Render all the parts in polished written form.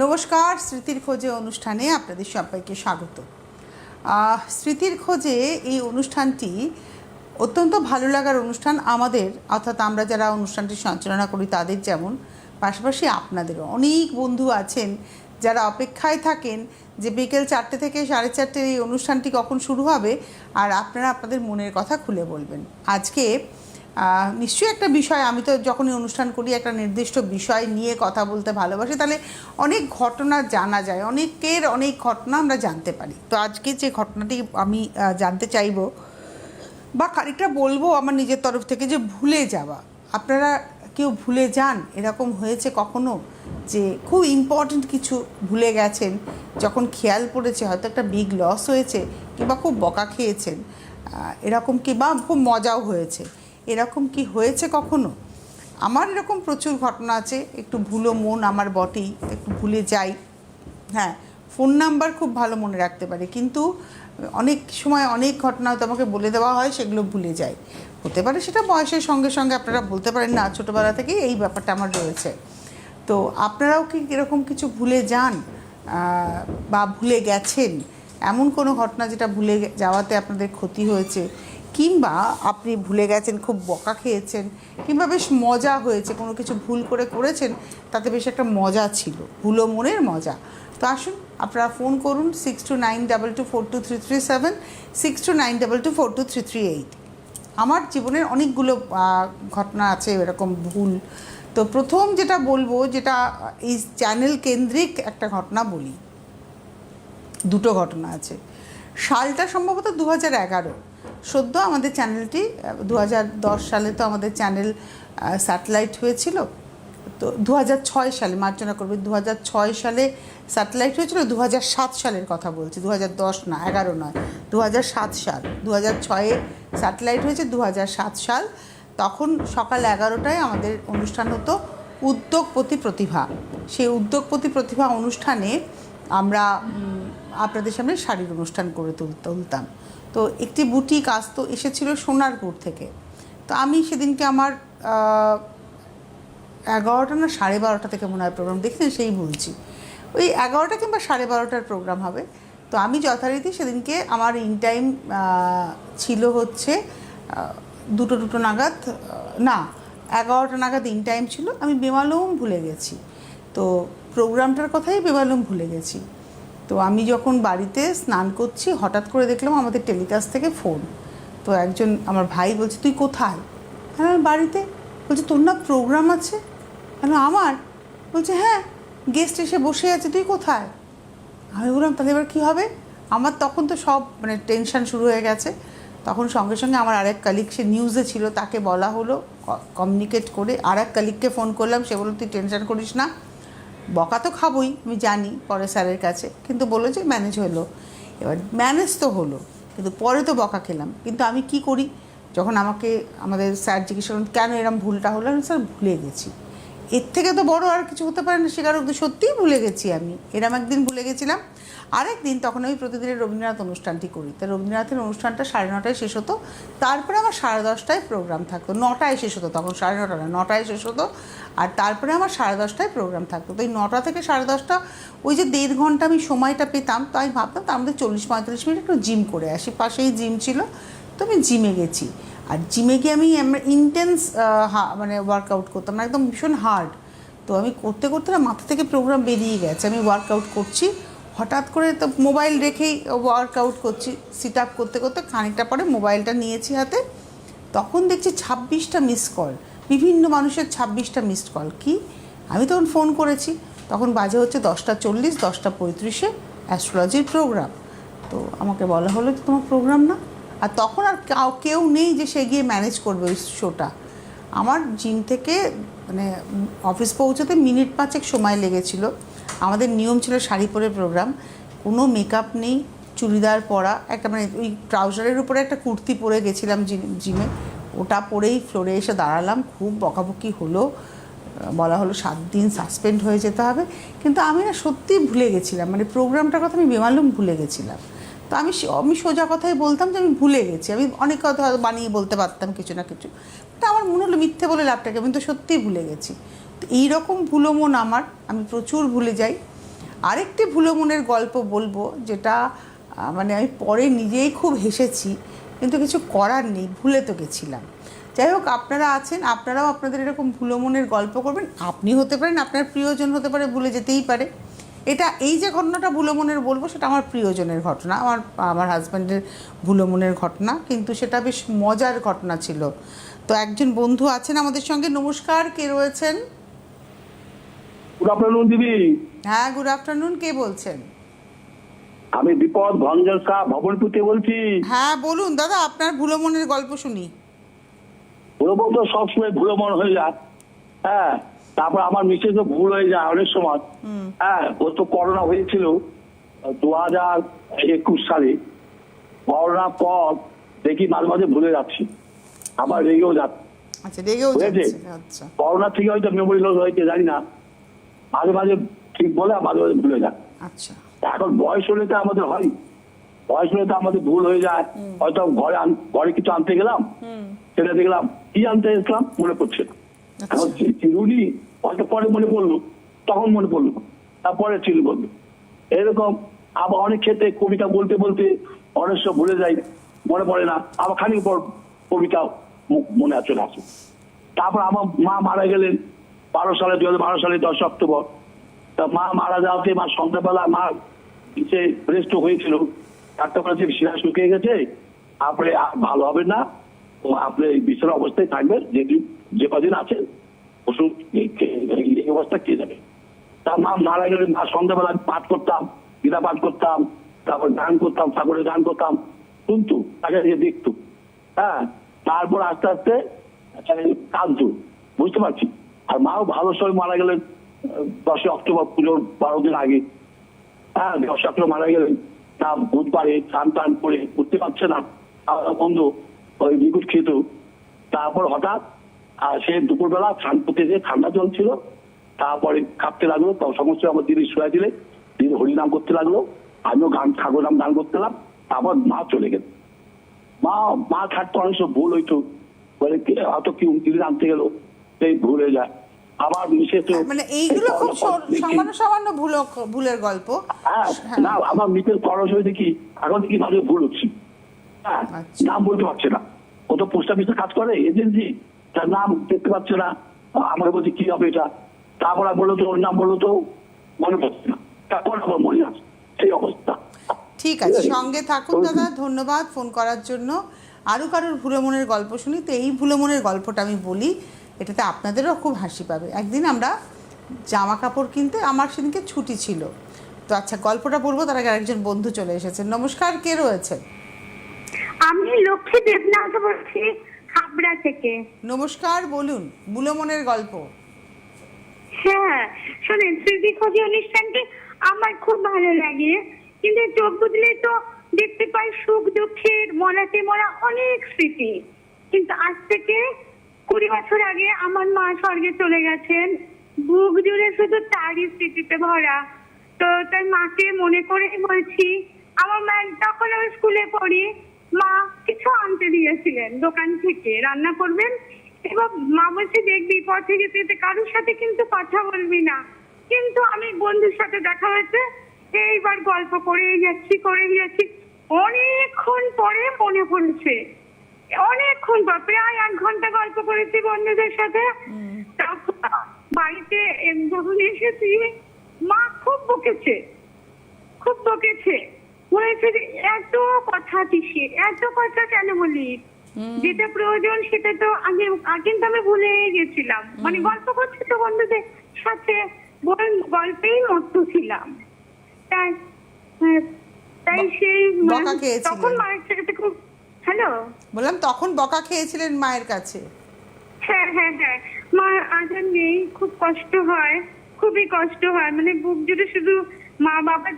নমস্কার, স্মৃতির খোঁজে অনুষ্ঠানে আপনাদের সবাইকে স্বাগত। স্মৃতির খোঁজে এই অনুষ্ঠানটি অত্যন্ত ভালো লাগার অনুষ্ঠান আমাদের, অর্থাৎ আমরা যারা অনুষ্ঠানটি সঞ্চালনা করি তাদের যেমন, পাশাপাশি আপনাদেরও অনেক বন্ধু আছেন যারা অপেক্ষায় থাকেন যে বিকেল 4টে থেকে 4:30 এই অনুষ্ঠানটি কখন শুরু হবে আর আপনারা আপনাদের মনের কথা খুলে বলবেন। আজকে নিশ্চয়ই একটা বিষয়, আমি তো যখনই অনুষ্ঠান করি একটা নির্দিষ্ট বিষয় নিয়ে কথা বলতে ভালোবাসি, তাহলে অনেক ঘটনা জানা যায়, অনেকের অনেক ঘটনা আমরা জানতে পারি। তো আজকে যে ঘটনাটি আমি জানতে চাইব বা খানিকটা বলবো আমার নিজের তরফ থেকে, যে ভুলে যাওয়া। আপনারা কেউ ভুলে যান? এরকম হয়েছে কখনো যে খুব ইম্পর্ট্যান্ট কিছু ভুলে গেছেন, যখন খেয়াল পড়েছে হয়তো একটা বিগ লস হয়েছে কিংবা খুব বকা খেয়েছেন, এরকম কি, বা খুব মজাও হয়েছে, এরকম কি হয়েছে কখনো? আমার এরকম প্রচুর ঘটনা আছে। একটু ভুলো মন আমার বটেই, একটু ভুলে যাই। হ্যাঁ, ফোন নাম্বার খুব ভালো মনে রাখতে পারে, কিন্তু অনেক সময় অনেক ঘটনা হয়তো আমাকে বলে দেওয়া হয়, সেগুলো ভুলে যাই। হতে পারে সেটা বয়সের সঙ্গে সঙ্গে, আপনারা বলতে পারেন না ছোটোবেলা থেকেই এই ব্যাপারটা আমার রয়েছে। তো আপনারাও কি এরকম কিছু ভুলে যান বা ভুলে গেছেন? এমন কোনো ঘটনা যেটা ভুলে যাওয়াতে আপনাদের ক্ষতি হয়েছে, কিংবা আপনি ভুলে গেছেন, খুব বকা খেয়েছেন, কিংবা বেশ মজা হয়েছে, কোনো কিছু ভুল করেছেন, তাতে বেশ একটা মজা ছিল, ভুলো মনের মজা। তো আসুন আপনারা ফোন করুন 6292242337, 6292242338। আমার জীবনের অনেকগুলো ঘটনা আছে এরকম ভুল। তো প্রথম যেটা বলবো, যেটা এই চ্যানেল কেন্দ্রিক একটা ঘটনা বলি। দুটো ঘটনা আছে। সালটা সম্ভবত 2011, সদ্য আমাদের চ্যানেলটি 2010 সালে তো আমাদের চ্যানেল স্যাটেলাইট হয়েছিল। তো 2006 সালে, মার্জনা করবে, 2006 সালে স্যাটেলাইট হয়েছিল। 2007 সালের কথা বলছি, 2010 না, 11 নয়, 2007 সাল। 2006-এ স্যাটেলাইট হয়েছে, 2007 সাল। তখন সকাল 11টায় আমাদের অনুষ্ঠান হতো উদ্যোগপতি প্রতিভা। সেই উদ্যোগপতি প্রতিভা অনুষ্ঠানে আমরা আপনাদের সামনে শাড়ির অনুষ্ঠান করে তুলতাম। তো একটি বুটিক আসতো, এসেছিল সোনারপুর থেকে। তো আমি সেদিনকে আমার 11টা না 12:30 থেকে মনে হয় প্রোগ্রাম, দেখছেন সেই বলছি, ওই 11টা কিংবা 12:30টার প্রোগ্রাম হবে। তো আমি যথারীতি সেদিনকে আমার ইন টাইম ছিল হচ্ছে 2টো নাগাদ, না 11টা নাগাদ ইন টাইম ছিল। আমি বেমালুম ভুলে গেছি, তো প্রোগ্রামটার কথাই বেমালুম ভুলে গেছি। তো আমি যখন বাড়িতে স্নান করছি, হঠাৎ করে দেখলাম আমাদের টেলিকাস্ট থেকে ফোন। তো একজন আমার ভাই বলছে, তুই কোথায়? হ্যাঁ, আমি বাড়িতে। বলছে, তোর না প্রোগ্রাম আছে? হ্যালো, আমার? বলছে, হ্যাঁ, গেস্ট এসে বসে আছে, তুই কোথায়? আমি বললাম, তাহলে এবার কী হবে? আমার তখন তো সব টেনশান শুরু হয়ে গেছে। তখন সঙ্গে সঙ্গে আমার আরেক কালিগ, সে নিউজে ছিল, তাকে বলা হলো, কমিউনিকেট করে আরেক কালিগকে ফোন করলাম। সে বলল, তুই টেনশান করিস না, বকা তো খাবোই, আমি জানি, পরে স্যারের কাছে, কিন্তু বললো যে ম্যানেজ হলো। এবার ম্যানেজ তো হলো, কিন্তু পরে তো বকা খেলাম। কিন্তু আমি কি করি, যখন আমাদের স্যার জিজ্ঞেস করেন কেন এরম ভুলটা হলো, আমি স্যার ভুলে গেছি, এর থেকে তো বড় আর কিছু হতে পারে না, স্বীকারোক্তি, সত্যিই ভুলে গেছি আমি। এরম একদিন ভুলে গেছিলাম। আরেক দিন, তখন আমি প্রতিদিনের রবীন্দ্রনাথ অনুষ্ঠানটি করি। তো রবীন্দ্রনাথের অনুষ্ঠানটা 9:30টায় শেষ হতো, তারপরে আমার 10:30টায় প্রোগ্রাম থাকতো। 9টায় শেষ হতো, তখন 9:30 না, 9টায় শেষ হতো, আর তারপরে আমার 10:30টায় প্রোগ্রাম থাকতো। তো এই 9টা থেকে 10:30, ওই যে 1.5 ঘন্টা আমি সময়টা পেতাম। তো আমি ভাবতাম তার মধ্যে 40-45 মিনিট একটু জিম করে আসি, পাশেই জিম ছিল। তো আমি জিমে গেছি, আর জিমে গিয়ে আমি ইন্টেন্স ওয়ার্কআউট করতাম, না একদম ভীষণ হার্ড। তো আমি করতে করতে না মাথা থেকে প্রোগ্রাম বেরিয়ে গেছে, আমি ওয়ার্কআউট করছি, হঠাৎ করে তো মোবাইল রেখেই ওয়ার্কআউট করছি, সিট আপ করতে করতে খানিকটা পরে মোবাইলটা নিয়েছি হাতে। তখন দেখছি 26টা মিস কল, বিভিন্ন মানুষের 26টা মিসড কল। কি, আমি তখন ফোন করেছি, তখন বাজে হচ্ছে 10:40, 10:35-এ অ্যাস্ট্রোলজির প্রোগ্রাম। তো আমাকে বলা হলো যে তোমার প্রোগ্রাম না। আর তখন আর কেউ নেই যে সে গিয়ে ম্যানেজ করবে ওই শোটা। আমার জিম থেকে অফিস পৌঁছতে মিনিট 5 সময় লেগেছিল। আমাদের নিয়ম ছিল শাড়ি পরে প্রোগ্রাম, কোনো মেকআপ নেই, চুড়িদার পরা, একটা ওই ট্রাউজারের উপরে একটা কুর্তি পরে গেছিলাম জিমে। ওটা পরেই ফ্লোরে এসে দাঁড়ালাম। খুব বকাবকি হলো, বলা হলো 7 দিন সাসপেন্ড হয়ে যেতে হবে। কিন্তু আমি না সত্যিই ভুলে গেছিলাম, প্রোগ্রামটার কথা আমি বেমালুম ভুলে গেছিলাম। তো আমি সোজা কথাই বলতাম যে আমি ভুলে গেছি। আমি অনেক কথা বানিয়ে বলতে পারতাম কিছু না কিছু, তা আমার মনে হলো মিথ্যে বলে লাভটাকে, আমি তো সত্যিই ভুলে গেছি। তো এইরকম ভুলো মন আমার, আমি প্রচুর ভুলে যাই। আরেকটি ভুলো মনের গল্প বলবো, যেটা মানে আমি পরে নিজেই খুব হেসেছি, কিন্তু কিছু করার নেই, ভুলে তো গেছিলাম। যাই হোক, আপনারা আছেন, আপনারাও আপনাদের এরকম ভুলো মনের গল্প করবেন। আপনি হতে পারেন, আপনার প্রিয়জন হতে পারে, ভুলে যেতেই পারে। এটা এই যে ঘটনাটা ভুলো মনের বলবো, সেটা আমার প্রিয়জনের ঘটনা, আমার হাজব্যান্ডের ভুলো মনের ঘটনা, কিন্তু সেটা বেশ মজার ঘটনা ছিল। তো একজন বন্ধু আছেন আমাদের সঙ্গে। নমস্কার, কে রয়েছেন? গুড আফটারনুন দিদি। হ্যাঁ, গুড আফটারনুন। কে বলছেন? আমি বিপদ ভঞ্জন শাহ ভবনপুর থেকে বলছি। হ্যাঁ বলুন দাদা, আপনার ভুলো মনের গল্প শুনি। ভুলো তো সবসময় ভুলো মন হয়ে যায়। হ্যাঁ, তারপর আমার মিসেসও ভুল হয়ে যায় অনেক সময়। হ্যাঁ, ও তো করোনা হয়েছিল 2021 সালে। করোনার পর দেখি মাঝে মাঝে ভুলে যাচ্ছি, আবার রেগেও যাচ্ছি। আচ্ছা, রেগেও বুঝেছে? যাচ্ছে। আচ্ছা করোনা থেকে হয়তো মেমোরি লস হয়েছে জানি না, মাঝে মাঝে ঠিক বলে মাঝে মাঝে ভুলে যায়। আচ্ছা। এখন বয়স হলে তো আমাদের হয়, বয়স হলে তো আমাদের ভুল হয়ে যায়। হয়তো ঘরে কিছু আনতে গেলাম, সেটা দেখলাম কি আনতে গেছিলাম মনে পড়ছে না। এখন চিরুনি হয়তো পরে মনে পড়লো, তখন মনে পড়লো, তারপরে চিরুনি বললো। এরকম আবার অনেক ক্ষেত্রে কবিতা বলতে বলতে অনেক সময় ভুলে যাই, মনে পড়ে না, আবার খানিক পর কবিতা মনে চলে আসে। তারপর আমার মা মারা গেলেন 2012 সালে 10 অক্টোবর। তা মা মারা যাওয়াতে মা সন্ধ্যাবেলা মা সে ব্রেস্ট হয়েছিল, ডাক্তার বলেছে শিরা শুকিয়ে গেছে, আপনি ভালো হবে না, তো আপনি বিছানা অবস্থায় থাকবেন, যে কদিন আছেন ওষুধ এই অবস্থা খেয়ে যাবে। তা মা মারা গেলে মা সন্ধ্যাবেলা পাঠ করতাম, গীতা পাঠ করতাম, তারপর গান করতাম, ঠাকুরের গান করতাম, শুনতো, তাকে দেখতো। হ্যাঁ, তারপর আস্তে আস্তে কাঁদতো, বুঝতে পারছি। আর মাও ভালো সময় মারা গেলেন 10 অক্টোবর, পুজোর 12 দিন আগে। হ্যাঁ, 10 অক্টোবর মারা গেলেন। তা বুধবারে স্নান টান করে উঠতে পারছে না, বন্ধু ওই বিকুট খেত। তারপর হঠাৎ সে দুপুরবেলা স্নান করতে যেয়ে ঠান্ডা জল ছিল, তারপরে কাঁপতে লাগলো। তো সমস্ত আমার দিদি শুয়ে দিলে, দিদি হরিনাম করতে লাগলো, আমিও ঠাকুর নাম গান করতেলাম। তারপর মা চলে গেল। মা থাকতো অনেক সময় ভুল হইতো, বলে হয়তো কি দিদি আনতে গেল, সেই ভুল হয়ে যায়। আবার বিশেষ মানে এইগুলো খুব সামান্য সামান্য ভুলের গল্প। হ্যাঁ, না আমার মিটের খরচ হয়েছে কি, এখন কি ভাবে ভুল হচ্ছে। হ্যাঁ, নাম বলতে পারছে না, ও তো পোস্ট অফিসে কাজ করে এজেন্সি, তার নাম দেখতে পাচ্ছে না। আমার বলছি কি হবে এটা, তারপর বললো তো ওর নাম বললো তো মনে পড়ছে না, তারপর আমার মনে আছে, সেই অবস্থা। ঠিক আছে, সঙ্গে থাকুন দাদা, ধন্যবাদ ফোন করার জন্য। আরও কারোর ভুলো মনের গল্প শুনি। তো এই ভুলো মনের গল্পটা আমি বলি, এটাতে আপনাদেরও খুব হাসি পাবে। একদিন আমরা জামা কাপড় কিনতে, আমার সেদিনকে ছুটি ছিল। তো আচ্ছা, গল্পটা বলবো, তার আগে আরেকজন বন্ধু চলে এসেছেন। নমস্কার, কে রয়েছেন? আমি লক্ষ্মী দেবনাথ বলছি, হাবড়া থেকে। নমস্কার, বলুন ভুলো মনের গল্প। হ্যাঁ, শোনেন, স্মৃতি খোঁজে অনুষ্ঠানটি আমার খুব ভালো লাগে, কিন্তু চোখ বুঝলে তো দেখতে পাই সুখ দুঃখের মরাতে মরা অনেক স্মৃতি। কিন্তু আজ থেকে 20 বছর আগে আমার মা স্বর্গে চলে গেছেন, বুক জুড়ে শুধু তারই স্মৃতিতে ভরা। তো তাই মাকে মনে করে বলছি, আমার মা তখন আমি স্কুলে পড়ি, মা কিছু আনতে দিয়েছিলেন দোকান থেকে, রান্না করবেন। এবার মা বলছে দেখবি পথে যেতে যেতে কারোর সাথে কিন্তু কথা বলবি না। কিন্তু আমি বন্ধুর সাথে দেখা হয়েছে, এইবার গল্প করেই যাচ্ছি। অনেকক্ষণ পরে মনে পড়েছে, অনেকক্ষণ পর, প্রায় 1 ঘন্টা গল্প করেছি বন্ধুদের সাথে। বাড়িতে যখন এসেছি, মা খুব বকেছে, বলেছে যে এত কথা কিসের, এত কথা কেন বলি, যেটা প্রয়োজন সেটা তো আগে, কিন্তু আমি ভুলে গেছিলাম। মানে গল্প করছি তো বন্ধুদের সাথে, গল্পেই মত্ত ছিলাম। তাই সেই তখন মায়ের সাথে খুব, হ্যালো বললাম, তখন বকা খেয়েছিলেন মায়ের কাছে? হ্যাঁ, মা আজান নেই, খুব কষ্ট হয়, খুবই কষ্ট হয়। মানে বুক জুড়ে শুধু মা বাবা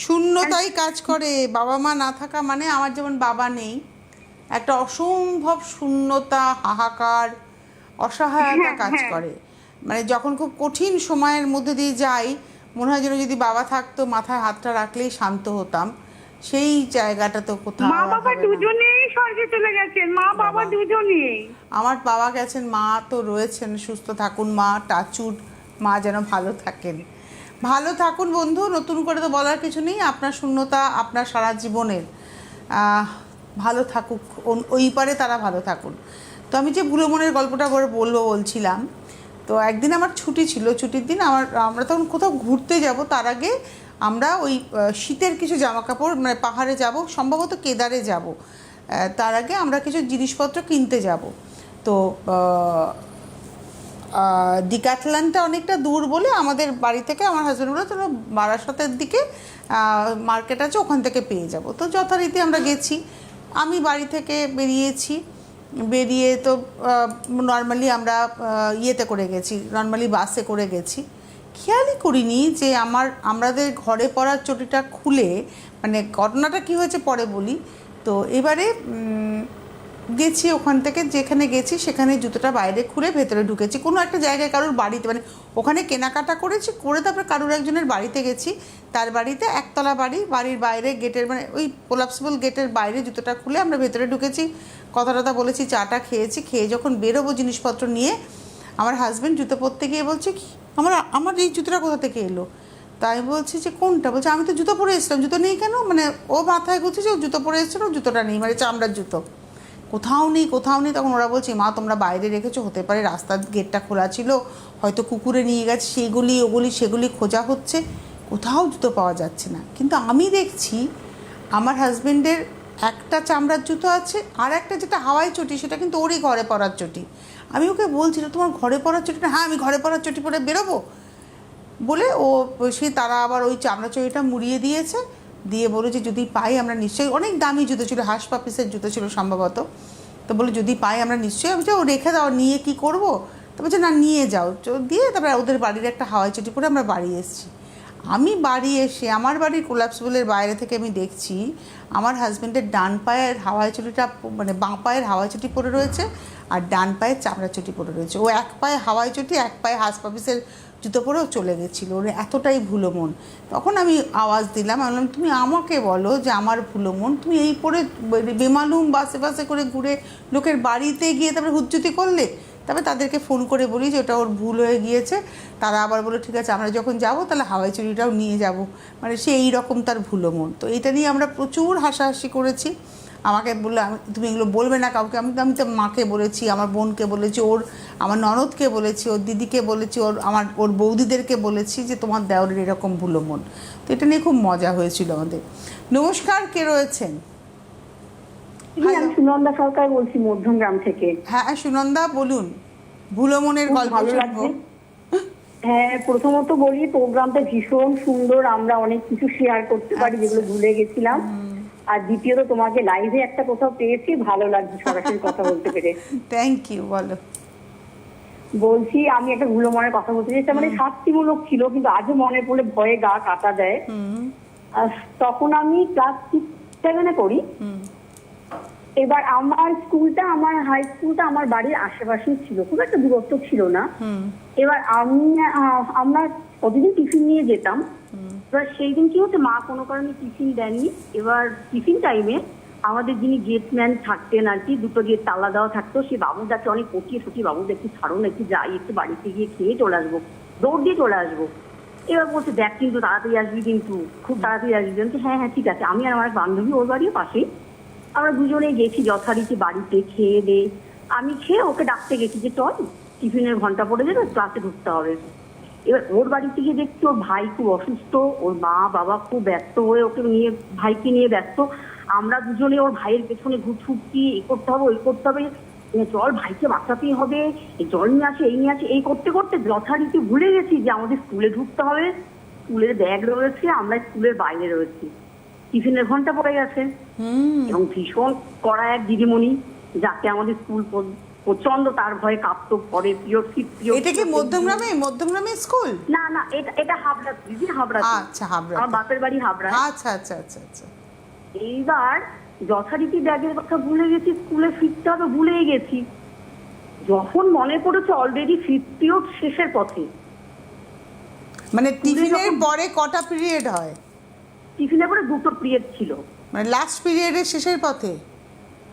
শূন্যতাই কাজ করে। বাবা মা না থাকা মানে, আমার যেমন বাবা নেই, একটা অসম্ভব শূন্যতা, হাহাকার, অসহায়তা কাজ করে। মানে যখন খুব কঠিন সময়ের মধ্যে দিয়ে যাই, মনে হয় যেন যদি বাবা থাকতো, মাথায় হাতটা রাখলেই শান্ত হতাম। সেই জায়গাটা তো কোথাও। মা বাবা দুজনেই স্বর্গে চলে গেছেন, মা বাবা দুজনেই। আমার বাবা গেছেন, মা তো রয়েছেন, সুস্থ থাকুন মা, টাচুড মা যেন ভালো থাকেন। ভালো থাকুন বন্ধু, নতুন করে তো বলার কিছু নেই। আপনার শূন্যতা আপনার সারা জীবনের, ভালো থাকুক, ওই পারে তারা ভালো থাকুন। তো আমি যে বুড়ো মনের গল্পটা করে বলছিলাম, তো একদিন আমার ছুটি ছিল, ছুটির দিন আমরা তখন কোথাও ঘুরতে যাব, তার আগে আমরা ওই শীতের কিছু জামা কাপড়, মানে পাহাড়ে যাব, সম্ভবত কেদারে যাব, তার আগে আমরা কিছু জিনিসপত্র কিনতে যাব। তো ডিক্যাথলনটা অনেকটা দূর বলে আমাদের বাড়ি থেকে আমার হাজব্যান্ড বলে তোরা বারাসাতের দিকে মার্কেট আছে, ওখান থেকে পেয়ে যাব। তো যথারীতি আমরা গেছি, আমি বাড়ি থেকে বেরিয়ে তো নর্মালি আমরা ইয়েতে করে গেছি, নর্মালি বাসে করে গেছি। খেয়ালই করিনি যে আমাদের ঘরে পরার চটিটা খুলে, মানে ঘটনাটা কী হয়েছে পরে বলি। তো এবারে গেছি, ওখান থেকে যেখানে গেছি সেখানে জুতোটা বাইরে খুলে ভেতরে ঢুকেছি, কোনো একটা জায়গায় কারোর বাড়িতে, মানে ওখানে কেনাকাটা করেছি, করে তারপরে কারোর একজনের বাড়িতে গেছি, তার বাড়িতে একতলা বাড়ির বাইরে গেটের, মানে ওই কোলাপসিবল গেটের বাইরে জুতোটা খুলে আমরা ভেতরে ঢুকেছি, কথা বলেছি, চাটা খেয়েছি, খেয়ে যখন বেরোবো জিনিসপত্র নিয়ে, আমার হাজব্যান্ড জুতো পরতে গিয়ে বলছে কি আমার এই জুতোটা কোথা থেকে এলো। তাই বলছি যে কোনটা, বলছে আমি তো জুতো পরে এসেছিলাম, জুতো নেই কেন, মানে ও মাথায় গুছিয়েছে ও জুতো পরে এসেছিলো, জুতোটা নেই, মানে চামড়ার জুতো কোথাও নেই। তখন ওরা বলছে মা তোমরা বাইরে রেখেছো, হতে পারে রাস্তার গেটটা খোলা ছিল, হয়তো কুকুরে নিয়ে গেছে, সেগুলি খোঁজা হচ্ছে, কোথাও জুতো পাওয়া যাচ্ছে না। কিন্তু আমি দেখছি আমার হাজব্যান্ডের একটা চামড়ার জুতো আছে, আর একটা যেটা হাওয়াই চটি, সেটা কিন্তু ওরই ঘরে পরার চটি। আমি ওকে বলছি তোমার ঘরে পরার চটিটা, হ্যাঁ আমি ঘরে পরার চটি পরে বেরোবো বলে তারা আবার ওই চামড়া চটিটা মুড়িয়ে দিয়েছে, দিয়ে বলো যে যদি পাই আমরা নিশ্চয়ই, অনেক দামি জুতো ছিল, হাঁস পাপিসের জুতো ছিল সম্ভবত, তো বলে যদি পাই আমরা নিশ্চয়ই, আমি ও রেখে দাও, নিয়ে কি করব, তো বলছে না নিয়ে যাও, দিয়ে তারপরে ওদের বাড়ির একটা হাওয়াই চটি পরে আমরা বাড়ি এসেছি। আমি বাড়ি এসে আমার বাড়ির কোলাপসিবলের বাইরে থেকে আমি দেখছি আমার হাজব্যান্ডের ডান পায়ের হাওয়াই চটিটা, মানে বাঁ পায়ের হাওয়াই চটি পরে রয়েছে, আর ডান পায়ের চামড়া চটি পরে রয়েছে। ও এক পায়ে হাওয়াই চটি, এক পায়ে হাঁস পাপিসের জুতো পরেও চলে গেছিলো, ওর এতটাই ভুলো মন। তখন আমি আওয়াজ দিলাম, আমি বললাম তুমি আমাকে বলো যে আমার ভুলো মন, তুমি এই পরে বেমালুম বাসে করে ঘুরে লোকের বাড়িতে গিয়ে তারপরে হুজ্জুতি করলে, তারপরে তাদেরকে ফোন করে বলি যে ওটা ওর ভুল হয়ে গিয়েছে, তারা আবার বলে ঠিক আছে আমরা যখন যাব তাহলে হাওয়াই চুড়িটাও নিয়ে যাব, মানে সে এইরকম তার ভুলো মন। তো এটা নিয়ে আমরা প্রচুর হাসাহাসি করেছি। আমাকে বললো তুমি এগুলো বলবে না কাউকে, আমি তো মাকে বলেছি, আমার বোনকে বলেছি, আমার ননদকে বলেছি, ওর দিদিকে বলেছি, ওর বৌদিদেরকে বলেছি যে তোমার দেওরের এরকম ভুলো মন। তো এটা নিয়ে খুব মজা হয়েছিল আমাদের। নমস্কার, কে রয়েছেন? আমি সুনন্দা সরকার বলছি মধ্যমগ্রাম থেকে। হ্যাঁ সুনন্দা বলুন, ভুলো মনের গল্প শুনবো। হ্যাঁ, প্রথমত বলি প্রোগ্রামটা ভীষণ সুন্দর, আমরা অনেক কিছু শেয়ার করতে পারি যেগুলো ভুলে গেছিলাম। আর দ্বিতীয়ত তোমাকে লাইভে একটা কোথাও পেয়েছি, ভালো লাগছে সরাসরি কথা বলতে পেরে। Thank you. বলো। বলছি আমি একটা ভুলো মনের কথা বলতে চাইছি, মানে শাস্তিমূলক ছিল কিন্তু আজও মনে পড়লে ভয়ে গা কাটা দেয়। তখন আমি ক্লাস 6-7 করি। এবার আমার স্কুলটা, আমার হাই স্কুলটা আমার বাড়ির আশেপাশেই ছিল, খুব একটা দূরত্ব ছিল না। এবার আমরা প্রতিদিন টিফিন নিয়ে যেতাম। এবার সেই দিন কি হচ্ছে, মা কোনো কারণে টিফিন দেননি। এবার টিফিন টাইমে আমাদের যিনি গেটম্যান থাকতেন আর কি, দুটো গেট তালা দেওয়া থাকতো, সে বাবুদাকে অনেক পটিয়ে সত্যি, বাবুদা একটু ছাড়ুন, একটু যাই, একটু বাড়িতে গিয়ে খেয়ে চলে আসবো, দৌড় দিয়ে চলে আসবো। এবার বলছে দেখ কিন্তু তাড়াতাড়ি আসবি, কিন্তু খুব তাড়াতাড়ি আসবি। হ্যাঁ হ্যাঁ ঠিক আছে। আমি আর আমার বান্ধবী, ওর বাড়িও পাশেই, আমরা দুজনে গেছি যথারীতি বাড়িতে, খেয়ে দে আমি খেয়ে ওকে ডাকতে গেছি যে চল টিফিনের ঘন্টা পড়ে যাবে, ক্লাসে ঢুকতে হবে। এবার ওর বাড়িতে গিয়ে দেখছি ওর ভাই খুব অসুস্থ, ওর মা বাবা খুব ব্যস্ত হয়ে ওকে নিয়ে, ভাইকে নিয়ে ব্যস্ত। আমরা দুজনে ওর ভাইয়ের পেছনে ছুটছি, এই করতে হবে ওই করতে হবে, চল ভাইকে বাঁচাতেই হবে, এই জল নিয়ে আসে এই নিয়ে আসে, এই করতে করতে যথারীতি ভুলে গেছি যে আমাদের স্কুলে ঢুকতে হবে। স্কুলের ব্যাগ রয়েছে, আমরা স্কুলের বাইরে রয়েছি, টিফিনের ঘন্টা পড়ে গেছে। এবং ভীষণ কড়া এক দিদিমণি, যাকে আমাদের স্কুল প্রচন্ড তার ভয়ে কাঁপতো, পরে এটা কি মধ্যমগ্রামে স্কুল? না না, এটা হাবড়া দিদি, হাবড়া। আচ্ছা, হাবড়া। আমার বাপের বাড়ি হাবড়া। আচ্ছা আচ্ছা আচ্ছা আচ্ছা। এইবার যথারীতি ব্যাগের কথা ভুলে গেছি, স্কুলে ফিরতে হবে ভুলেই গেছি। যখন মনে পড়েছে অলরেডি 5th পিরিয়ড শেষের পথে। মানে টিফিনের পরে কটা পিরিয়ড হয়? টিফিনের পরে 2টো পিরিয়ড ছিল, মানে লাস্ট পিরিয়ডের শেষের পথে।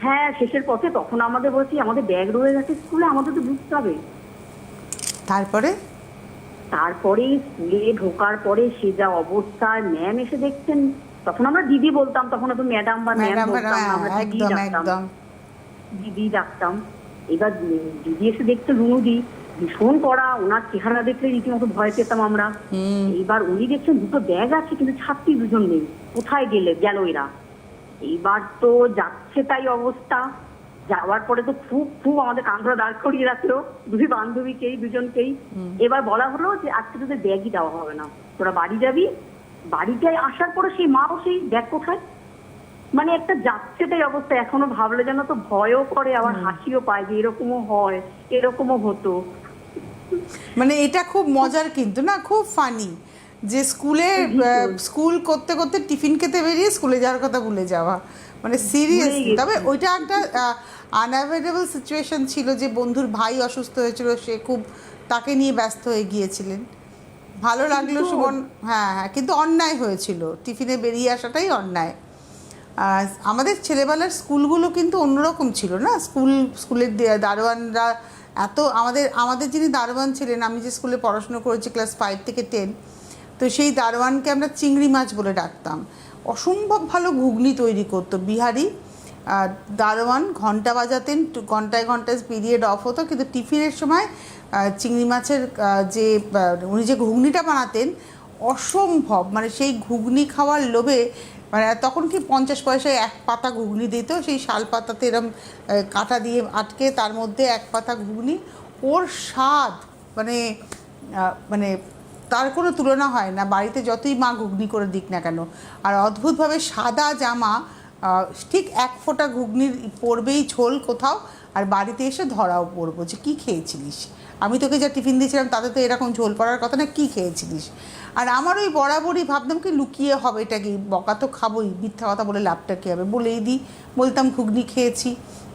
হ্যাঁ শেষের পথে। তখন আমাদের বলছি আমাদের ব্যাগ রয়ে গেছে স্কুলে, আমাদের তো ঢুকতে হবে। তারপরে তারপরে স্কুলে ঢোকার পরে সে যা অবস্থা, ম্যাম এসে দেখছেন, তখন আমরা দিদি বলতাম, তখন তো ম্যাডাম বা ম্যাম বলতাম না, আমরা দিদি একদম ডাকতাম, একদম। দিদি ডাকতাম। এবার দিদি এসে দেখতে রুনুদি ভীষণ কড়া, ওনার চেহারা দেখলে রীতিমতো ভয় পেতাম আমরা। এইবার উনি দেখছেন দুটো ব্যাগ আছে কিন্তু ছাত্রী দুজন নেই, কোথায় গেল এরা। এইবার তো যাচ্ছে তাই অবস্থা। যাওয়ার পরে তো খুব খুব আমাদের কান ধরে দাঁড় করিয়ে রাখলো দুই বান্ধবীকেই, দুজনকেই। এবার বলা হলো যে আজকে তোদের ব্যাগই দেওয়া হবে না, তোরা বাড়ি যাবি। বাড়িতে আসার পরে সেই মাও সেই ব্যাগ কোথায়, মানে একটা যাচ্ছে তাই অবস্থা। এখনো ভাবলে যেন তো ভয়ও করে, আবার হাসিও পায় যে এরকমও হয়, এরকমও হতো। মানে এটা খুব মজার কিন্তু না, খুব ফানি যে স্কুল করতে করতে টিফিন খেতে বেরিয়ে স্কুলে যাওয়ার কথা ভুলে যাওয়া, মানে সিরিয়াসলি। তবে ওইটা একটা আনঅ্যাভয়েডেবল সিচুয়েশন ছিল যে বন্ধুর ভাই অসুস্থ হয়েছিল, সে খুব তাকে নিয়ে ব্যস্ত হয়ে গিয়েছিলেন। ভালো লাগলো সুমন। হ্যাঁ হ্যাঁ, কিন্তু অন্যায় হয়েছিল, টিফিনে বেরিয়ে আসাটাই অন্যায়। আমাদের ছেলেবেলার স্কুলগুলো কিন্তু অন্যরকম ছিল না, স্কুলের দারোয়ানরা এত আমাদের যিনি দারোয়ান ছিলেন, আমি যে স্কুলে পড়াশুনো করেছি ক্লাস 5 থেকে 10, তো সেই দারোয়ানকে আমরা চিংড়ি মাছ বলে ডাকতাম। অসম্ভব ভালো ঘুগনি তৈরি করতো বিহারি দারোয়ান, ঘন্টা বাজাতেন, ঘন্টায় ঘন্টায় পিরিয়ড অফ হতো, কিন্তু টিফিনের সময় চিংড়ি মাছের উনি যে ঘুগনিটা বানাতেন অসম্ভব, মানে সেই ঘুগনি খাওয়ার লোভে, মানে তখন কি 50 পয়সায় এক পাতা ঘুগনি দিত, সেই শাল পাতাতে এরম কাঁটা দিয়ে আটকে তার মধ্যে এক পাতা ঘুগনি, ওর স্বাদ মানে মানে তার কোনো তুলনা হয় না, বাড়িতে যতই মা ঘুগনি করে দিক না কেন। আর অদ্ভুতভাবে সাদা জামা, ঠিক এক ফোঁটা ঘুগনির পড়বেই ঝোল কোথাও, আর বাড়িতে এসে ধরাও পড়বো যে কী খেয়েছিলিস, আমি তোকে যা টিফিন দিয়েছিলাম তাতে তো এরকম ঝোল পড়ার কথা না, কী খেয়েছিলিস। আর আমার ওই বরাবরই ভাবতাম কি লুকিয়ে হবে, এটা কি, বকা তো খাবোই, মিথ্যা কথা বলে লাভটা কী হবে, বলেই দিই, বলতাম ঘুগনি খেয়েছি,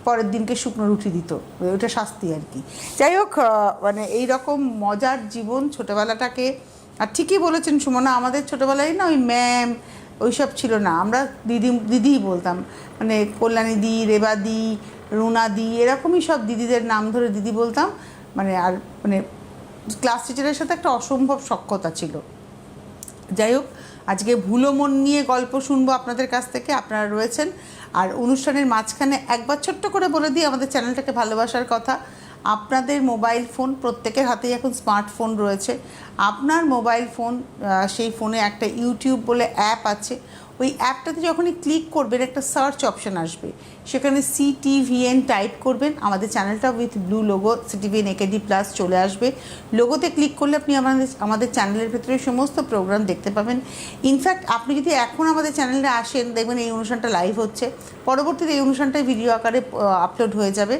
পরের দিনকে শুকনো রুটি দিত, ওটা শাস্তি আর কি। যাই হোক, মানে এইরকম মজার জীবন ছোটোবেলাটাকে। আর ঠিকই বলেছেন সুমনা, আমাদের ছোটোবেলায় না ওই ম্যাম ওইসব ছিল না, আমরা দিদিই বলতাম, মানে কল্যাণী দি, রেবা দি, রুনা দি, এরকমই সব দিদিদের নাম ধরে দিদি বলতাম। মানে আর মানে ক্লাস টিচারের সাথে একটা অসম্ভব সখ্যতা ছিল। যাই হোক, আজকে ভুলো মন নিয়ে গল্প শুনবো আপনাদের কাছ থেকে, আপনারা রয়েছেন। আর অনুষ্ঠানের মাঝখানে একবার ছোট্ট করে বলে দিই আমাদের চ্যানেলটাকে ভালোবাসার কথা। আপনাদের মোবাইল ফোন, প্রত্যেকের হাতেই এখন স্মার্টফোন রয়েছে, আপনার মোবাইল ফোন, সেই ফোনে একটা ইউটিউব বলে অ্যাপ আছে, ওই অ্যাপটাতে যখনই ক্লিক করবেন একটা সার্চ অপশান আসবে, সেখানে CTVN টাইপ করবেন, আমাদের চ্যানেলটা with blue logo CTVN AKD+ চলে আসবে। লোগোতে ক্লিক করলে আপনি আমাদের চ্যানেলের ভেতরে সমস্ত প্রোগ্রাম দেখতে পাবেন। ইনফ্যাক্ট আপনি যদি এখন আমাদের চ্যানেলে আসেন, দেখবেন এই অনুষ্ঠানটা লাইভ হচ্ছে, পরবর্তীতে এই অনুষ্ঠানটাই ভিডিও আকারে আপলোড হয়ে যাবে,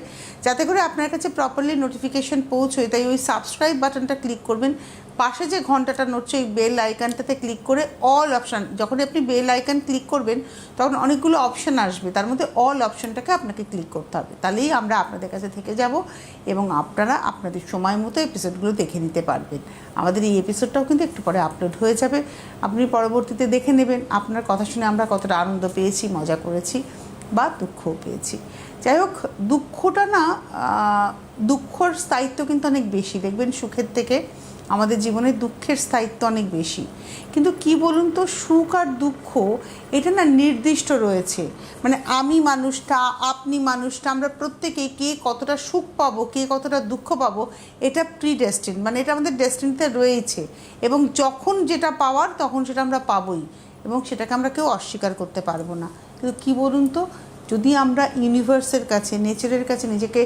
যাতে করে আপনার কাছে প্রপারলি নোটিফিকেশন পৌঁছয়। তাই ওই সাবস্ক্রাইব বাটনটা ক্লিক করবেন, পাশে যে ঘন্টাটা নড়ছে ওই বেল আইকনটাতে ক্লিক করে অল অপশান, যখন আপনি বেল আইকন ক্লিক করবেন তখন অনেকগুলো অপশান আসবে, তার মধ্যে অল অপশানটাকে আপনাকে ক্লিক করতে হবে, তাহলেই আমরা আপনাদের কাছে থেকে যাব এবং আপনারা আপনাদের সময় মতো এপিসোডগুলো দেখে নিতে পারবেন। আমাদের এই এপিসোডটাও কিন্তু একটু পরে আপলোড হয়ে যাবে, আপনি পরবর্তীতে দেখে নেবেন আপনার কথা শুনে আমরা কতটা আনন্দ পেয়েছি, মজা করেছি বা দুঃখও পেয়েছি। যাই হোক, দুঃখটা না, দুঃখর স্থায়িত্ব কিন্তু অনেক বেশি, দেখবেন সুখের থেকে আমাদের জীবনে দুঃখের স্থায়িত্ব অনেক বেশি। কিন্তু কি বলুন তো, সুখ আর দুঃখ এটা না নির্দিষ্ট রয়েছে, মানে আমি মানুষটা, আপনি মানুষটা, আমরা প্রত্যেকেই কে কতটা সুখ পাবো, কে কতটা দুঃখ পাবো, এটা প্রিডেস্টিন, মানে এটা আমাদের ডেস্টিনিতে রয়েছে, এবং যখন যেটা পাওয়ার তখন সেটা আমরা পাবোই, এবং সেটাকে আমরা কেউ অস্বীকার করতে পারবো না। কিন্তু কী বলুন তো, যদি আমরা ইউনিভার্সের কাছে, নেচারের কাছে নিজেকে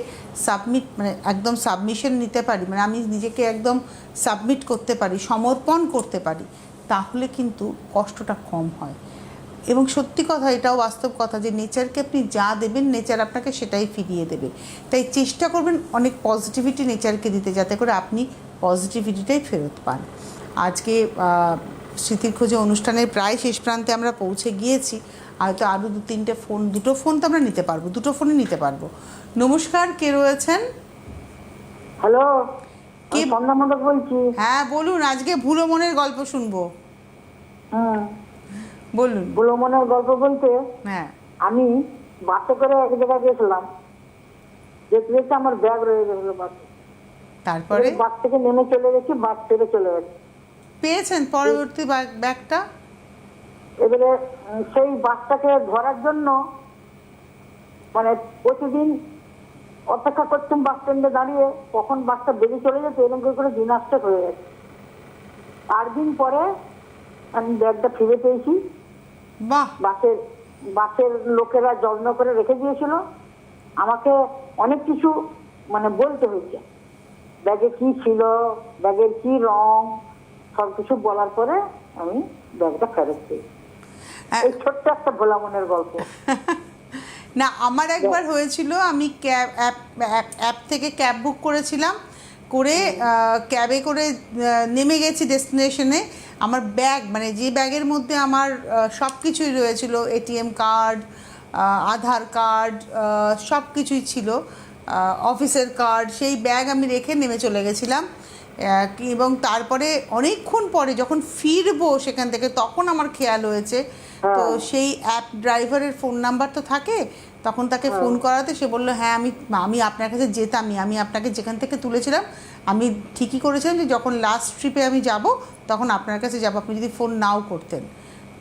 মানে একদম সাবমিশন নিতে পারি, মানে আমি নিজেকে একদম সাবমিট করতে পারি, সমর্পণ করতে পারি, তাহলে কিন্তু কষ্টটা কম হয়। এবং সত্যি কথা, এটাও বাস্তব কথা যে নেচারকে আপনি যা দেবেন নেচার আপনাকে সেটাই ফিরিয়ে দেবে। তাই চেষ্টা করবেন অনেক পজিটিভিটি নেচারকে দিতে, যাতে করে আপনি পজিটিভিটিটাই ফেরত পান। আজকে স্মৃতির খোঁজে অনুষ্ঠানের প্রায় শেষ প্রান্তে আমরা পৌঁছে গিয়েছি, হয়তো আরও দুটো ফোন তো আমরা নিতে পারবো, দুটো ফোনই নিতে পারবো। নমস্কার, কে রয়েছেন? হ্যালো, কে? সন্ধ্যা মন্ডল বলছি। হ্যাঁ বলুন, আজকে ভুলো মনের গল্প শুনবো। হ্যাঁ বলুন। ভুলো মনের গল্প বলতে, হ্যাঁ, আমি বাসে করে এক জায়গায় গেছিলাম, দেখতে দেখতে আমার ব্যাগ রয়ে গেছিল বাসে। তারপরে বাস থেকে নেমে চলে গেছি, বাস থেকে চলে গেছি। পেয়েছেন পরবর্তী ব্যাগটা? এবারে সেই বাসটাকে ধরার জন্য মানে প্রতিদিন অপেক্ষা করতাম বাস স্ট্যান্ডে দাঁড়িয়ে, কখন বাসটা বেরিয়ে চলে যেত, এরকম করে দিন আসতে হয়ে গেছে। 8 দিন পরে আমি ব্যাগটা ফিরে পেয়েছি। বাহ, বাসের লোকেরা যত্ন করে রেখে দিয়েছিল। আমাকে অনেক কিছু মানে বলতে হয়েছে, ব্যাগে কি ছিল, ব্যাগের কি রং, সবকিছু বলার পরে আমি ব্যাগটা ফেরত পেয়েছি। এই ছোট্ট একটা ভোলা মনের গল্প। না আমার একবার হয়েছিল, আমি ক্যাব অ্যাপ থেকে ক্যাব বুক করেছিলাম, করে ক্যাবে করে নেমে গেছি ডেস্টিনেশনে। আমার ব্যাগ মানে যে ব্যাগের মধ্যে আমার সব কিছুই রয়েছিল, এটিএম কার্ড, আধার কার্ড, সব কিছুই ছিল, অফিসের কার্ড, সেই ব্যাগ আমি রেখে নেমে চলে গেছিলাম। এবং তারপরে অনেকক্ষণ পরে যখন ফিরবো সেখান থেকে তখন আমার খেয়াল হয়েছে, তো সেই অ্যাপ ড্রাইভারের ফোন নাম্বার তো থাকে, তখন তাকে ফোন করাতে সে বললো হ্যাঁ আমি আপনার কাছে যেতামই, আমি আপনাকে যেখান থেকে তুলেছিলাম আমি ঠিকই করেছিলাম যে যখন লাস্ট ট্রিপে আমি যাব তখন আপনার কাছে যাব, আপনি যদি ফোন নাও করতেন।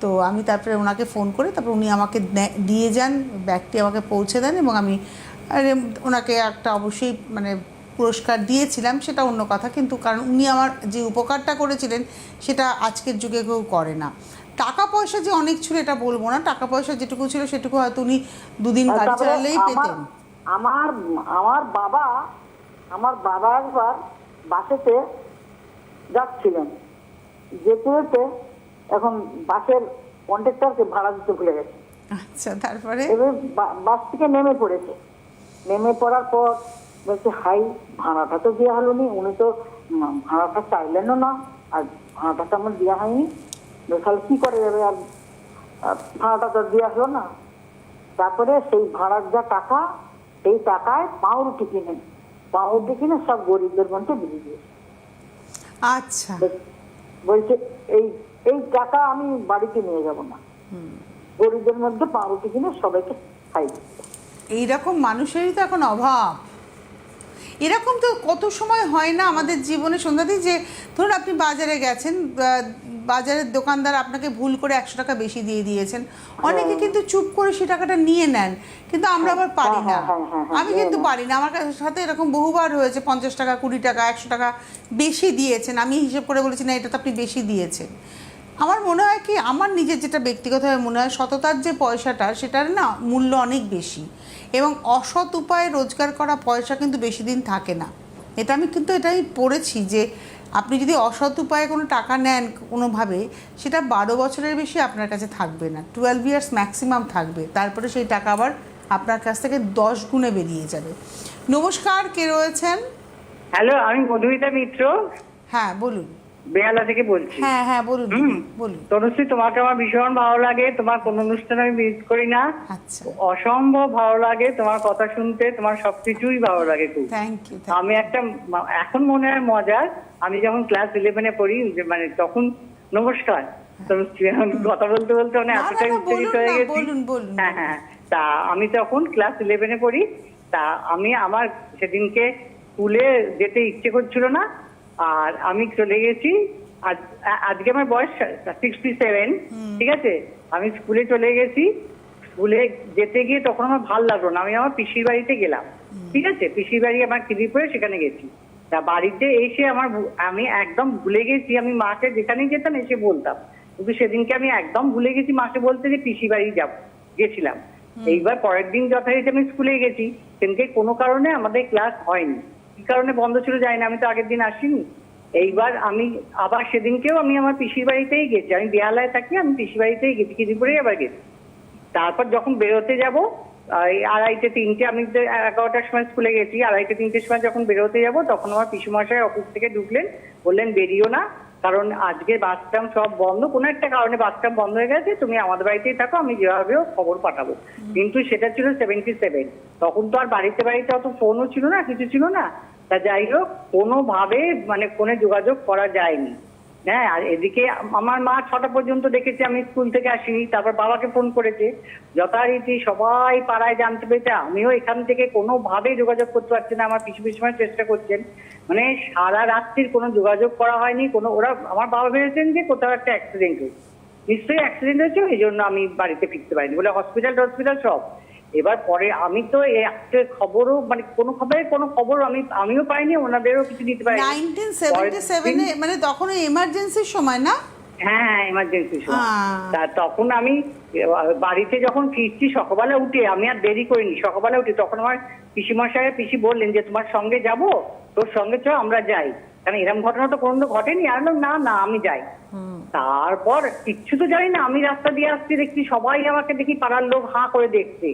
তো আমি তারপরে ওনাকে ফোন করে তারপর উনি আমাকে দিয়ে যান, ব্যাগটি আমাকে পৌঁছে দেন, এবং আমি ওনাকে একটা অবশ্যই মানে পুরস্কার দিয়েছিলাম, সেটা অন্য কথা, কিন্তু কারণ উনি আমার যে উপকারটা করেছিলেন সেটা আজকের যুগে কেউ করে না। টাকা পয়সা যে অনেক ছিল এটা বলবো না, টাকা পয়সা যেটুকু ছিল সেটুকু হয়তো উনি 2 দিন গাড়ি চালালেই পেতেন। আমার বাবা একবার বাসেতে যাচ্ছিলেন, যেতে যেতে এখন বাসের কন্ডাক্টরকে ভাড়া দিতে ভুলে গেছে। আচ্ছা, তারপরে এবার বাস থেকে নেমে পড়েছে। নেমে পড়ার পর বলছে হাই, ভাড়াটা তো দেওয়া হলো নি, উনি তো ভাড়াটা চাইলেনও না, আর ভাড়াটা তো আমার দেওয়া হয়নি, তাহলে কি করে যাবে, আর ভাড়াটা তো দেওয়া হলো না। তারপরে সেই ভাড়ার যা টাকা, সেই টাকায় পাউরুটি কিনে সব গরিবদের মধ্যে দিয়ে দিয়েছে। আচ্ছা, বলছে এই টাকা আমি বাড়িতে নিয়ে যাব না, গরিবদের মধ্যে পাউরুটি কিনে সবাইকে খাই দিচ্ছে। এইরকম মানুষেরই তো এখন অভাব। এরকম তো কত সময় হয় না আমাদের জীবনে সন্ধ্যাদি, যে ধরুন আপনি বাজারে গেছেন, বাজারের দোকানদার আপনাকে ভুল করে 100 টাকা বেশি দিয়ে দিয়েছেন, অনেকে কিন্তু চুপ করে সেই টাকাটা নিয়ে নেন, কিন্তু আমরা আবার পারি না। আমি কিন্তু পারি না, আমার সাথে এরকম বহুবার হয়েছে, 50 টাকা 20 টাকা 100 টাকা বেশি দিয়েছেন, আমি হিসেব করে বলেছি না এটা তো আপনি বেশি দিয়েছেন। আমার মনে হয় কি, আমার নিজের যেটা ব্যক্তিগতভাবে মনে হয়, সততার যে পয়সাটা সেটার না মূল্য অনেক বেশি, এবং অসৎ উপায়ে রোজগার করা পয়সা কিন্তু বেশি দিন থাকে না। এটা আমি পড়েছি যে আপনি যদি অসৎ উপায়ে কোনো টাকা নেন কোনোভাবে, সেটা 12 বছরের বেশি আপনার কাছে থাকবে না, 12 ইয়ার্স ম্যাক্সিমাম থাকবে, তারপরে সেই টাকা আবার আপনার কাছ থেকে 10 গুণে বেরিয়ে যাবে। নমস্কার, কে রয়েছেন? হ্যালো, আমি মধুমিতা মিত্র, হ্যাঁ বলুন। বেহালা থেকে বলছি। হ্যাঁ বলুন বলুন। তনুশ্রী, তোমাকে আমার ভীষণ ভালো লাগে, তোমার কোন অনুষ্ঠান আমি মিস করি না। আচ্ছা, অসম্ভব ভালো লাগে তোমার কথা শুনতে, তোমার সবকিছুই ভালো লাগে খুব। Thank you. আমি এখন মনে হয় মজার, আমি যখন ক্লাস 11-এ পড়ি, মানে তখন নমস্কার তনুশ্রী, কথা বলতে বলতে মানে এতটাই উত্তেজিত হয়ে গেছি। হ্যাঁ, তা আমি তখন ক্লাস 11-এ পড়ি, তা আমার সেদিনকে স্কুলে যেতে ইচ্ছে করছিল না, আর আমি চলে গেছি। আজকে আমার বয়স 67, ঠিক আছে, আমি স্কুলে চলে গেছি। স্কুলে যেতে গিয়ে তখন আমার ভালো লাগলো না, আমি আমার পিসির বাড়িতে গেলাম, ঠিক আছে, পিসির বাড়ি আমার খিদিরপুরে, সেখানে গেছি। তা বাড়িতে এসে আমি একদম ভুলে গেছি, আমি মাকে যেখানেই যেতাম এসে বলতাম, কিন্তু সেদিনকে আমি একদম ভুলে গেছি মাকে বলতে যে পিসির বাড়ি গেছিলাম। এইবার পরের দিন যথারীতি আমি স্কুলে গেছি, সেদিনকে কোনো কারণে আমাদের ক্লাস হয়নি, কি কারণে বন্ধ ছিল জানি না, আমি তো আগের দিন আসিনি। এইবার আমি আবার সেদিনকেও আমি আমার পিসির বাড়িতেই গেছি, আমি বেহালায় থাকি, আমি পিসির বাড়িতেই গেছি, খিদিরপুরেই আবার গেছি। তারপর যখন বেরোতে যাবো 2:30-3টে, আমি 11টার সময় স্কুলে গেছি, 2:30-3টের সময় যখন বেরোতে যাবো তখন আমার পিসুমশাই অফিস থেকে ঢুকলেন, বললেন বেরিও না, কারণ আজকে বাস স্ট্যান্ড সব বন্ধ, কোনো একটা কারণে বাস স্ট্যান্ড বন্ধ হয়ে গেছে, তুমি আমাদের বাড়িতেই থাকো, আমি যেভাবেও খবর পাঠাবো। কিন্তু সেটা ছিল 77, তখন তো আর বাড়িতে অত ফোনও ছিল না, কিছু ছিল না। তা যাই হোক, কোনোভাবে মানে ফোনে যোগাযোগ করা যায়নি। হ্যাঁ, আর এদিকে আমার মা 6টা পর্যন্ত দেখেছে আমি স্কুল থেকে আসিনি, তারপর বাবাকে ফোন করেছে, যথারীতি সবাই পাড়ায় জানতে পেরেছে। আমিও এখান থেকে কোনোভাবে যোগাযোগ করতে পারছি না, আমার পিছু চেষ্টা করছেন, মানে সারা রাত্রির কোনো যোগাযোগ করা হয়নি। ওরা আমার বাবা ভেবেছেন যে কোথাও একটা অ্যাক্সিডেন্ট হয়েছে, নিশ্চয়ই অ্যাক্সিডেন্ট হয়েছে, এই জন্য আমি বাড়িতে ফিরতে পারিনি বলে হসপিটাল সব। এবার পরে আমি তো খবরও মানে কোনো খবর আমিও পাইনি, ওনাদেরও কিছু দিতে পারিনি। 1977 মানে তখন এমার্জেন্সির সময় না? হ্যাঁ, এমার্জেন্সি সময়। তা তখন আমি বাড়িতে যখন ফিরছি সকালবেলা উঠে, আমি আর দেরি করিনি, সকালবেলা উঠে তখন আমার পিসি বললেন যে তোমার সঙ্গে যাব, তোর সঙ্গে চ আমরা যাই, কারণ এরকম ঘটনা তো কোনো ঘটেনি। আর না আমি যাই। তারপর কিচ্ছু তো জানি না, আমি রাস্তা দিয়ে আসছি, দেখছি সবাই আমাকে দেখি পাড়ার লোক হাঁ করে দেখছে।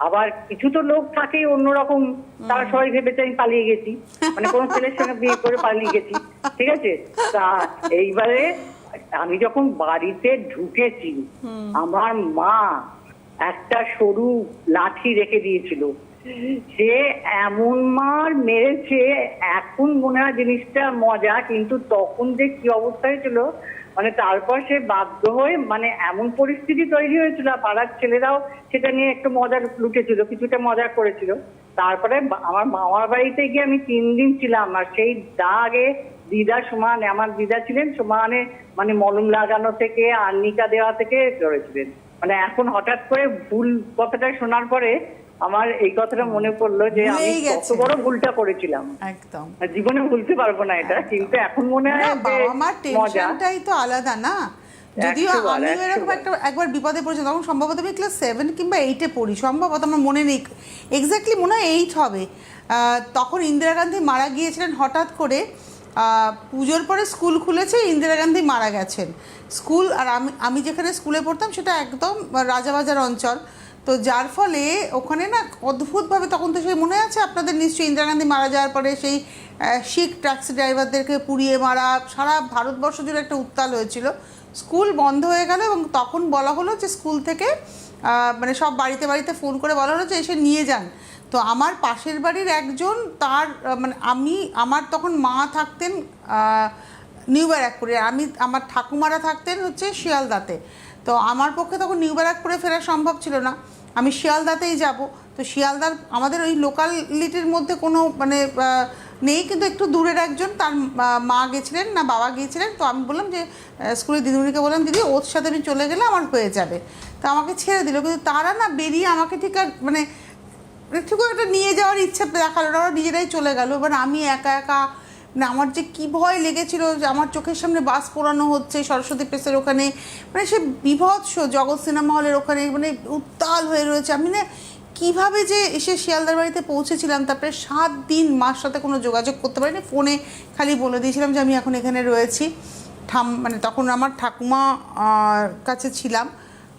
আবার কিছু তো লোক থাকে অন্যরকম, তারা সবাই ভেবেছে আমি পালিয়ে গেছি, মানে কোন ছেলের সঙ্গে বিয়ে করে পালিয়ে গেছি, ঠিক আছে। তা এইবারে আমি যখন বাড়িতে ঢুকেছি, আমার মা একটা সরু লাঠি রেখে দিয়েছিল, সে এমন মার মেরেছে, এখন মনে হয় জিনিসটা মজা, কিন্তু তখন যে কি অবস্থা হয়েছিল, মানে তারপর সে বাধ্য হয়ে, মানে এমন পরিস্থিতি তৈরি হয়েছিল, পাড়ার ছেলেরাও সেটা নিয়ে একটু মজা লুটেছিল, কিছুটা মজা করেছিল। তারপরে আমার মামার বাড়িতে গিয়ে আমি 3 দিন ছিলাম, আর সেই দাগে দিদা সমানে, আমার দিদা ছিলেন সমানে, মানে মলম লাগানো থেকে আর্নিকা দেওয়া থেকে করেছিলেন। মানে এখন হঠাৎ করে ভুল কথাটা শোনার পরে আমার এই কথাটা মনে পড়লো যে আমি কত বড় ভুলটা করেছিলাম, একদম জীবনে ভুলতে পারবো না এটা, কিন্তু এখন মনে হয় আমার টেনশনটাই তো আলাদা না। যদিও আমি এরকম একবার বিপদে পড়েছি, তখন সম্ভবত আমি ক্লাস 7 কিংবা 8-এ পড়ি, সম্ভবত আমার মনে নেই এক্স্যাক্টলি, মনে হয় 8 হবে। তখন ইন্দিরা গান্ধী মারা গিয়েছিলেন হঠাৎ করে, পুজোর পরে স্কুল খুলেছে, ইন্দিরা গান্ধী মারা গেছেন। স্কুল আর আমি যেখানে স্কুলে পড়তাম সেটা একদম রাজাবাজার অঞ্চল, তো যার ফলে ওখানে না অদ্ভুতভাবে, তখন তো সেই মনে আছে আপনাদের নিশ্চয়ই, ইন্দিরা গান্ধী মারা যাওয়ার পরে সেই শিখ ট্যাক্সি ড্রাইভারদেরকে পুড়িয়ে মারা, সারা ভারতবর্ষ জুড়ে একটা উত্তাল হয়েছিল। স্কুল বন্ধ হয়ে গেল এবং তখন বলা হলো যে স্কুল থেকে মানে সব বাড়িতে ফোন করে বলা হলো যে এসে নিয়ে যান। তো আমার পাশের বাড়ির একজন, তার মানে আমার তখন মা থাকতেন নিউ ব্যারাকপুরে, আমার ঠাকুমারা থাকতেন হচ্ছে শিয়ালদাতে। তো আমার পক্ষে তখন নিউ ব্যারাকপুরে ফেরা সম্ভব ছিল না, আমি শিয়ালদাতেই যাব। তো শিয়ালদার আমাদের ওই লোকালিটির মধ্যে কোনো মানে নেই, কিন্তু একটু দূরের একজন, তার মা গেছিলেন না বাবা গিয়েছিলেন। তো আমি বললাম যে স্কুলের দিদিমণিকে বললাম, দিদি ওর সাথে আমি চলে গেলে আমার হয়ে যাবে, তো আমাকে ছেড়ে দিল। কিন্তু তারা না বেরিয়ে আমাকে ঠিক আর মানে ঠিক একটা নিয়ে যাওয়ার ইচ্ছা দেখালো না, ওরা নিজেরাই চলে গেল। এবার আমি একা মানে আমার যে কী ভয় লেগেছিল, যে আমার চোখের সামনে বাস পোড়ানো হচ্ছে সরস্বতী প্রেসের ওখানে, মানে সে বিভৎস জগৎ সিনেমা হলের ওখানে, মানে উত্তাল হয়ে রয়েছে। আমি না কীভাবে যে এসে শিয়ালদার বাড়িতে পৌঁছেছিলাম, তারপরে 7 দিন মার সাথে কোনো যোগাযোগ করতে পারিনি, ফোনে খালি বলে দিয়েছিলাম যে আমি এখন এখানে রয়েছি, মানে তখন আমার ঠাকুমা কাছে ছিলাম।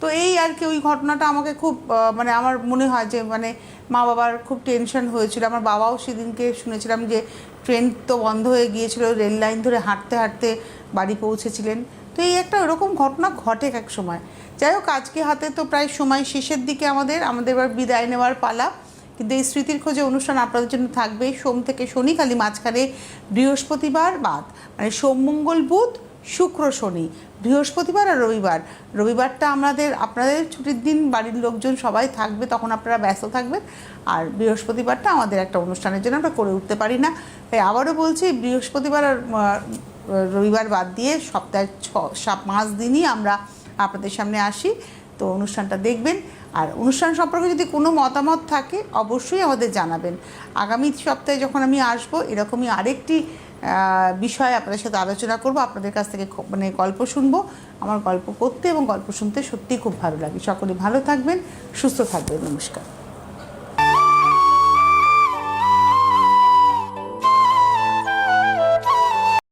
তো এই আর কি, ওই ঘটনাটা আমাকে খুব মানে আমার মনে হয় যে মানে মা বাবার খুব টেনশন হয়েছিল। আমার বাবাও সেদিনকে শুনেছিলাম যে ট্রেন তো বন্ধ হয়ে গিয়েছিল, রেল লাইন ধরে হাঁটতে বাড়ি পৌঁছেছিলেন। তো এই একটা ওরকম ঘটনা ঘটে এক সময়। যাই হোক, আজকে হাতে তো প্রায় সময় শেষের দিকে, আমাদের এবার বিদায় নেওয়ার পালা। কিন্তু এই স্মৃতির খোঁজে অনুষ্ঠান আপনাদের জন্য থাকবে সোম থেকে শনি, খালি মাঝখানে বৃহস্পতিবার বাদ, মানে সোম মঙ্গল বুধ শুক্র শনি, বৃহস্পতিবার আর রবিবারটা আপনাদের ছুটির দিন, বাড়ির লোকজন সবাই থাকবে, তখন আপনারা ব্যস্ত থাকবেন। আর বৃহস্পতিবারটা আমাদের একটা অনুষ্ঠানের জন্য আমরা করে উঠতে পারি না, তাই আবারও বলছি, বৃহস্পতিবার আর রবিবার বাদ দিয়ে সপ্তাহে 5 দিনই আমরা আপনাদের সামনে আসি। তো অনুষ্ঠানটা দেখবেন, আর অনুষ্ঠান সম্পর্কে যদি কোনো মতামত থাকে অবশ্যই আমাদের জানাবেন। আগামী সপ্তাহে যখন আমি আসব, এরকমই আরেকটি বিষয়ে আপনাদের সাথে আলোচনা করব, আপনাদের কাছ থেকে মানে গল্প শুনবো। আমার গল্প করতে এবং গল্প শুনতে সত্যিই খুব ভালো লাগে। সকলে ভালো থাকবেন, সুস্থ থাকবেন, নমস্কার।